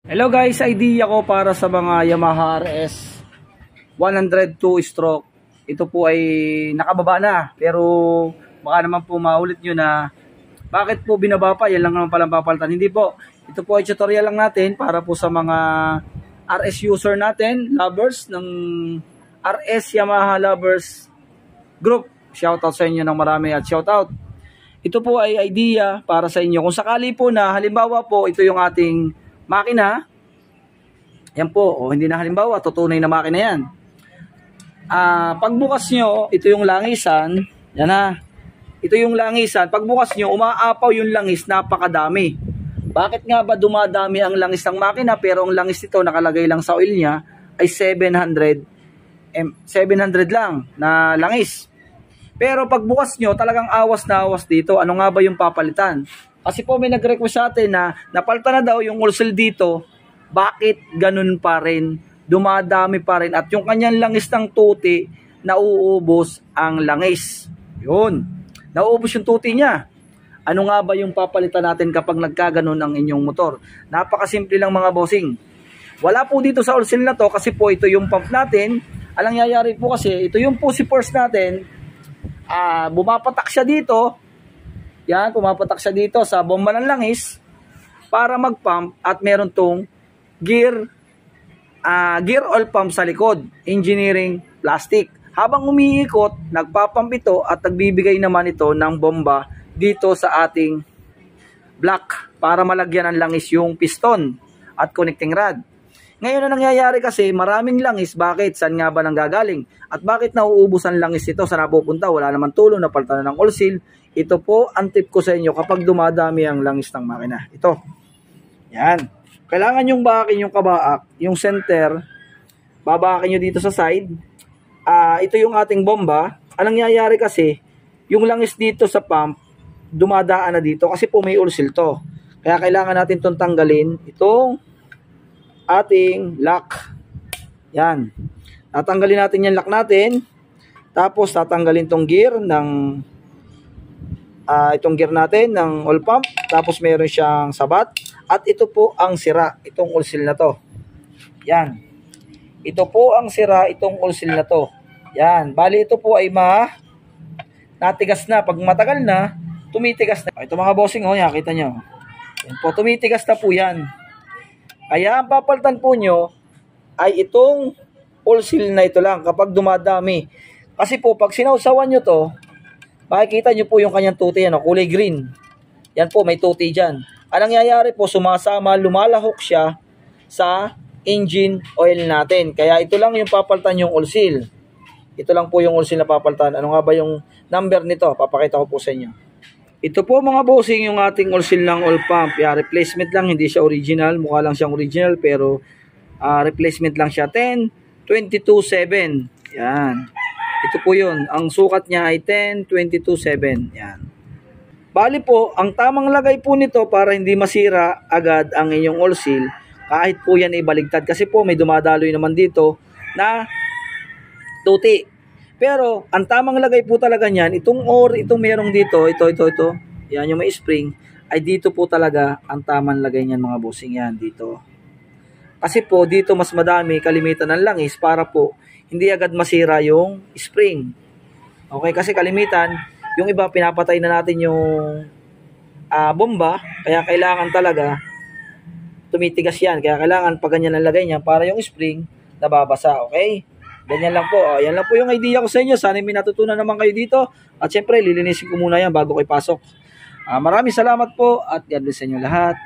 Hello guys, idea ko para sa mga Yamaha RS 102 stroke. Ito po ay nakababa na, pero baka naman po maulit nyo na bakit po binaba pa, yan lang naman palang papalitan. Hindi po, ito po ay tutorial lang natin para po sa mga RS user natin, lovers ng RS Yamaha Lovers Group. Shoutout sa inyo ng marami at shoutout. Ito po ay idea para sa inyo. Kung sakali po na halimbawa po ito yung ating makina, yan po, o hindi na halimbawa, tutunay na makina yan. Pagbukas nyo, ito yung langisan, yan na, ito yung langisan, pagbukas nyo, umaapaw yung langis, napakadami. Bakit nga ba dumadami ang langis ng makina, pero ang langis nito nakalagay lang sa oil niya, ay 700 lang na langis. Pero pagbukas nyo, talagang awas na awas dito, ano nga ba yung papalitan? Kasi po may nag-request sa atin na napalitan na daw yung oil seal dito. Bakit ganun pa rin? Dumadami pa rin. At yung kanyang langis ng tuti, nauubos ang langis. Yun. Nauubos yung tuti niya. Ano nga ba yung papalitan natin kapag nagkaganon ang inyong motor? Napakasimple lang mga bossing. Wala po dito sa oil seal na to kasi po ito yung pump natin. Alang nangyayari po kasi ito yung pussy force natin. Bumapatak siya dito. Yan, pumapatak siya dito sa bomba ng langis para mag-pump at meron tong gear oil pump sa likod, engineering plastic. Habang umiikot, nagpapump ito at nagbibigay naman ito ng bomba dito sa ating block para malagyan ng langis yung piston at connecting rod. Ngayon na nangyayari kasi maraming langis, bakit? Saan nga ba nanggagaling? At bakit nauubos ang langis ito? Saan napupunta? Wala naman tulong, napalitan na ng oil seal. Ito po ang tip ko sa inyo kapag dumadami ang langis ng makina. Ito. Yan. Kailangan yung bakin yung kabaak, yung center, babakin nyo dito sa side. Ito yung ating bomba. Anong nangyayari kasi, yung langis dito sa pump, dumadaan na dito kasi po may oil seal to. Kaya kailangan natin itong tanggalin. Itong ating lock. Yan. Tatanggalin natin yung lock natin. Tapos tatanggalin tong gear ng itong gear natin ng oil pump. Tapos meron siyang sabat. At ito po ang sira. Itong oil seal na to. Yan. Ito po ang sira. Itong oil seal na to. Yan. Bali ito po ay natigas na. Pag matagal na, tumitigas na. Ito mga bossing, oh, yan, kita nyo. Yan po, tumitigas na po yan. Kaya ang papalitan po nyo ay itong oil seal na ito lang kapag dumadami. Kasi po pag sinausawan nyo to, makikita nyo po yung kanyang tuti, ano, kulay green. Yan po, may tuti dyan. Anong nangyayari po, sumasama, lumalahok siya sa engine oil natin. Kaya ito lang yung papalitan yung oil seal. Ito lang po yung oil seal na papalitan. Ano nga ba yung number nito? Papakita ko po sa inyo. Ito po mga bossing yung ating oil seal ng oil pump. Replacement lang, hindi siya original. Mukha lang siyang original pero replacement lang siya. 10-22-7. Yan. Ito po yun. Ang sukat niya ay 10-22-7. Yan. Bali po, ang tamang lagay po nito para hindi masira agad ang inyong oil seal, kahit po yan ay baligtad. Kasi po may dumadaloy naman dito na tuti. Pero, ang tamang lagay po talaga niyan, itong merong dito, ito, yan yung may spring, ay dito po talaga ang tamang lagay niyan mga bossing, yan, dito. Kasi po, dito mas madami kalimitan ng langis para po, hindi agad masira yung spring. Okay, kasi kalimitan, yung iba, pinapatay na natin yung bomba, kaya kailangan talaga, tumitigas yan, kaya kailangan pag ganyan ang lagay niya, para yung spring, nababasa, okay? Ganyan lang po. Yan lang po yung idea ko sa inyo. Sana may natutunan naman kayo dito. At syempre, lilinisin ko muna yan bago ko ipasok. Maraming salamat po at God bless sa inyo lahat.